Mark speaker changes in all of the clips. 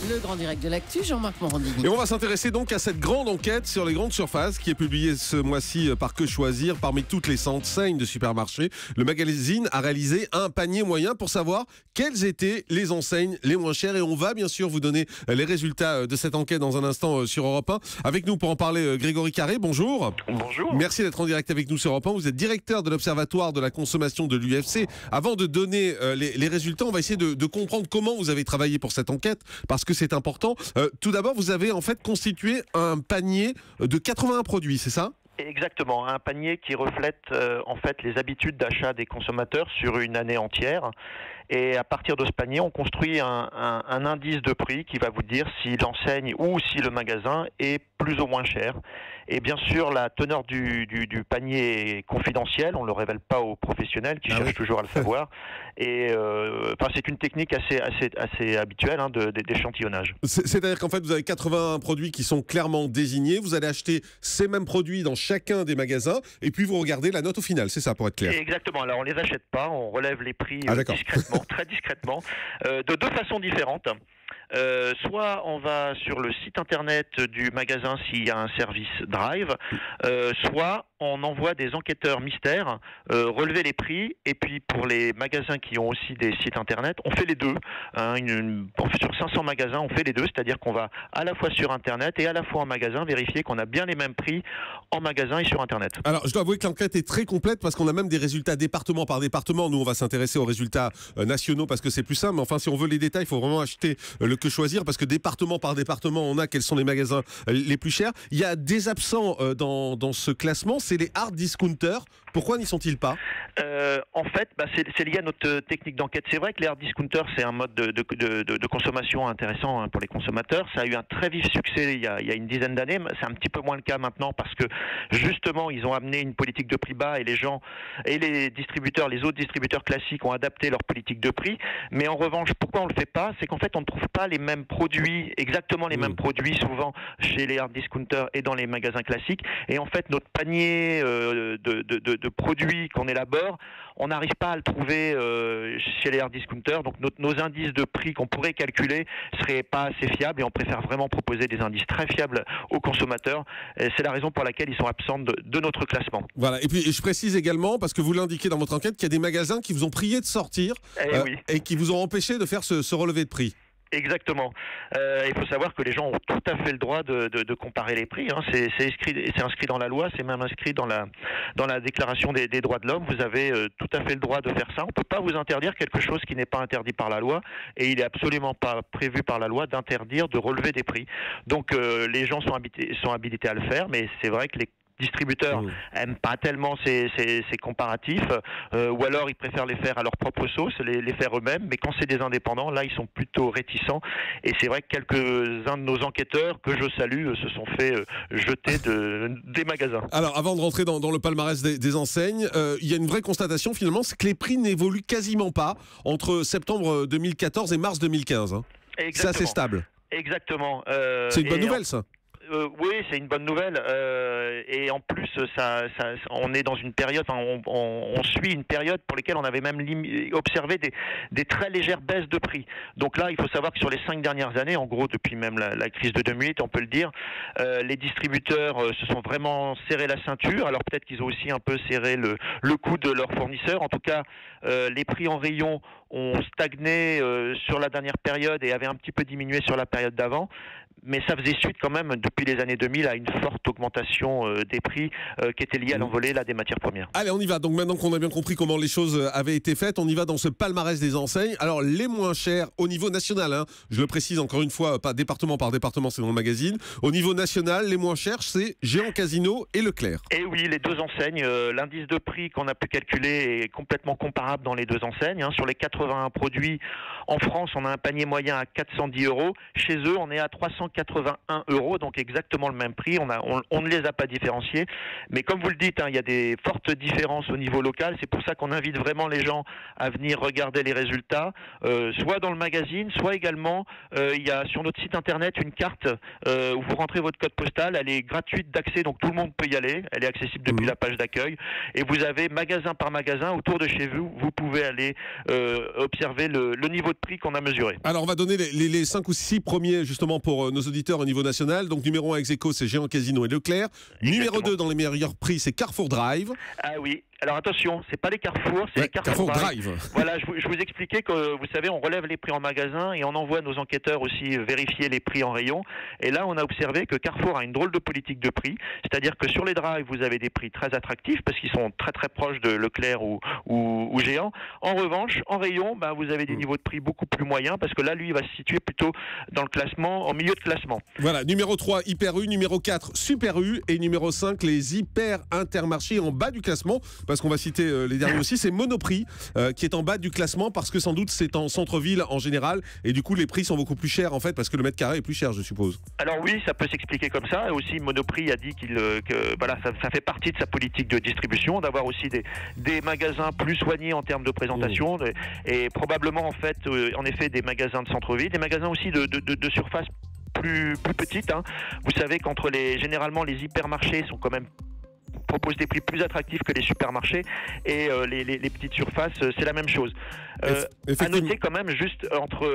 Speaker 1: Le grand direct de l'actu, Jean-Marc Morandini.
Speaker 2: Et on va s'intéresser donc à cette grande enquête sur les grandes surfaces qui est publiée ce mois-ci par Que Choisir. Parmi toutes les enseignes de supermarchés, le magazine a réalisé un panier moyen pour savoir quelles étaient les enseignes les moins chères. Et on va bien sûr vous donner les résultats de cette enquête dans un instant sur Europe 1. Avec nous pour en parler, Grégory Carré, bonjour.
Speaker 3: Bonjour.
Speaker 2: Merci d'être en direct avec nous sur Europe 1. Vous êtes directeur de l'Observatoire de la consommation de l'UFC. Avant de donner les résultats, on va essayer de comprendre comment vous avez travaillé pour cette enquête, parce que c'est important. Tout d'abord, vous avez en fait constitué un panier de 81 produits, c'est ça ?
Speaker 3: Exactement, un panier qui reflète en fait les habitudes d'achat des consommateurs sur une année entière. Et à partir de ce panier, on construit un indice de prix qui va vous dire si l'enseigne ou si le magasin est plus ou moins cher. Et bien sûr, la teneur du panier est confidentielle, on ne le révèle pas aux professionnels qui cherchent toujours à le savoir. Et c'est une technique assez habituelle d'échantillonnage.
Speaker 2: C'est-à-dire qu'en fait, vous avez 81 produits qui sont clairement désignés. Vous allez acheter ces mêmes produits dans chacun des magasins et puis vous regardez la note au final, c'est ça pour être clair?
Speaker 3: Exactement, alors on ne les achète pas, on relève les prix discrètement, très discrètement, de deux façons différentes. Soit on va sur le site internet du magasin s'il y a un service Drive, soit on envoie des enquêteurs mystères relever les prix, et puis pour les magasins qui ont aussi des sites internet, on fait les deux. Sur 500 magasins, on fait les deux, c'est-à-dire qu'on va à la fois sur internet et à la fois en magasin vérifier qu'on a bien les mêmes prix en magasin et sur internet.
Speaker 2: Alors je dois avouer que l'enquête est très complète parce qu'on a même des résultats département par département. Nous on va s'intéresser aux résultats nationaux parce que c'est plus simple, mais enfin si on veut les détails, il faut vraiment acheter le Que Choisir, parce que département par département, on a quels sont les magasins les plus chers. Il y a des absents dans ce classement, c'est les hard discounters. Pourquoi n'y sont-ils pas ?
Speaker 3: En fait, c'est lié à notre technique d'enquête. C'est vrai que les hard discounters, c'est un mode de consommation intéressant pour les consommateurs. Ça a eu un très vif succès il y a une dizaine d'années. C'est un petit peu moins le cas maintenant parce que justement, ils ont amené une politique de prix bas et les gens et les autres distributeurs classiques ont adapté leur politique de prix. Mais en revanche, pourquoi on le fait pas ? C'est qu'en fait, on ne trouve pas les mêmes produits, exactement les mêmes produits souvent chez les hard discounters et dans les magasins classiques. Et en fait, notre panier de produits qu'on élabore, on n'arrive pas à le trouver chez les hard discounters. Donc nos indices de prix qu'on pourrait calculer seraient pas assez fiables et on préfère vraiment proposer des indices très fiables aux consommateurs. C'est la raison pour laquelle ils sont absents de notre classement.
Speaker 2: Voilà. Et puis je précise également, parce que vous l'indiquez dans votre enquête, qu'il y a des magasins qui vous ont prié de sortir et qui vous ont empêché de faire ce relevé de prix.
Speaker 3: Exactement. Il faut savoir que les gens ont tout à fait le droit de comparer les prix. C'est inscrit dans la loi, c'est même inscrit dans la Déclaration des droits de l'homme. Vous avez tout à fait le droit de faire ça. On ne peut pas vous interdire quelque chose qui n'est pas interdit par la loi, et il n'est absolument pas prévu par la loi d'interdire de relever des prix. Donc les gens sont habilités à le faire, mais c'est vrai que les distributeurs aiment pas tellement ces comparatifs, ou alors ils préfèrent les faire à leur propre sauce, les faire eux-mêmes, mais quand c'est des indépendants, là ils sont plutôt réticents, et c'est vrai que quelques-uns de nos enquêteurs, que je salue, se sont fait jeter des magasins.
Speaker 2: Alors avant de rentrer dans le palmarès des enseignes, il y a une vraie constatation finalement, c'est que les prix n'évoluent quasiment pas entre septembre 2014 et mars 2015. Ça c'est stable.
Speaker 3: Exactement.
Speaker 2: C'est une bonne nouvelle ça.
Speaker 3: Oui, c'est une bonne nouvelle, et en plus, on est dans une période, on suit une période pour laquelle on avait même observé des très légères baisses de prix. Donc là, il faut savoir que sur les 5 dernières années, en gros depuis même la crise de 2008, on peut le dire, les distributeurs se sont vraiment serré la ceinture. Alors peut-être qu'ils ont aussi un peu serré le coût de leurs fournisseurs. En tout cas, les prix en rayon ont stagné sur la dernière période et avaient un petit peu diminué sur la période d'avant. Mais ça faisait suite quand même depuis les années 2000 à une forte augmentation des prix qui était liée à l'envolée des matières premières.
Speaker 2: Allez, on y va. Donc maintenant qu'on a bien compris comment les choses avaient été faites, on y va dans ce palmarès des enseignes. Alors les moins chères au niveau national, je le précise encore une fois, pas département par département, c'est dans le magazine. Au niveau national, les moins chères, c'est Géant Casino et Leclerc.
Speaker 3: Et oui, les deux enseignes, l'indice de prix qu'on a pu calculer est complètement comparable dans les deux enseignes. Sur les 81 produits en France, on a un panier moyen à 410 €. Chez eux, on est à 381 €, donc exactement le même prix. On ne les a pas différenciés. Mais comme vous le dites, il y a des fortes différences au niveau local. C'est pour ça qu'on invite vraiment les gens à venir regarder les résultats, soit dans le magazine, soit également, il y a sur notre site internet une carte où vous rentrez votre code postal. Elle est gratuite d'accès, donc tout le monde peut y aller. Elle est accessible depuis la page d'accueil. Et vous avez magasin par magasin autour de chez vous, vous pouvez aller observer le niveau de prix qu'on a mesuré.
Speaker 2: Alors on va donner les 5 ou 6 premiers justement pour nos auditeurs au niveau national. Donc numéro 1 ex-aequo, c'est Géant Casino et Leclerc.
Speaker 3: Exactement.
Speaker 2: Numéro 2 dans les meilleurs prix, c'est Carrefour Drive.
Speaker 3: Ah oui. Alors attention, c'est pas les Carrefour, c'est les Carrefour Drive. Voilà, je vous expliquais que, vous savez, on relève les prix en magasin et on envoie nos enquêteurs aussi vérifier les prix en rayon. Et là, on a observé que Carrefour a une drôle de politique de prix. C'est-à-dire que sur les drives, vous avez des prix très attractifs parce qu'ils sont très très proches de Leclerc ou Géant. En revanche, en rayon, vous avez des niveaux de prix beaucoup plus moyens parce que là, lui, il va se situer plutôt dans le classement, en milieu de classement.
Speaker 2: Voilà, numéro 3, Hyper U, numéro 4, Super U et numéro 5, les Hyper Intermarchés en bas du classement. Parce qu'on va citer les derniers aussi, c'est Monoprix qui est en bas du classement parce que sans doute c'est en centre-ville en général et du coup les prix sont beaucoup plus chers en fait parce que le mètre carré est plus cher, je suppose.
Speaker 3: Alors oui, ça peut s'expliquer comme ça. Et aussi Monoprix a dit que voilà, ça fait partie de sa politique de distribution d'avoir aussi des magasins plus soignés en termes de présentation et probablement en fait en effet des magasins de centre-ville, des magasins aussi de surface plus petite. Vous savez généralement les hypermarchés sont quand même proposent des prix plus attractifs que les supermarchés et les petites surfaces, c'est la même chose. À noter quand même, juste entre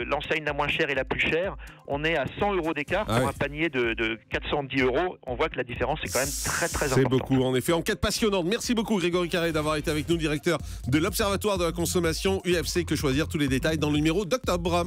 Speaker 3: l'enseigne la moins chère et la plus chère, on est à 100 € d'écart pour un panier de 410 €. On voit que la différence est quand même très très importante.
Speaker 2: C'est beaucoup en effet. Enquête passionnante. Merci beaucoup Grégory Carré d'avoir été avec nous, directeur de l'Observatoire de la consommation UFC. Que choisir, tous les détails dans le numéro d'octobre.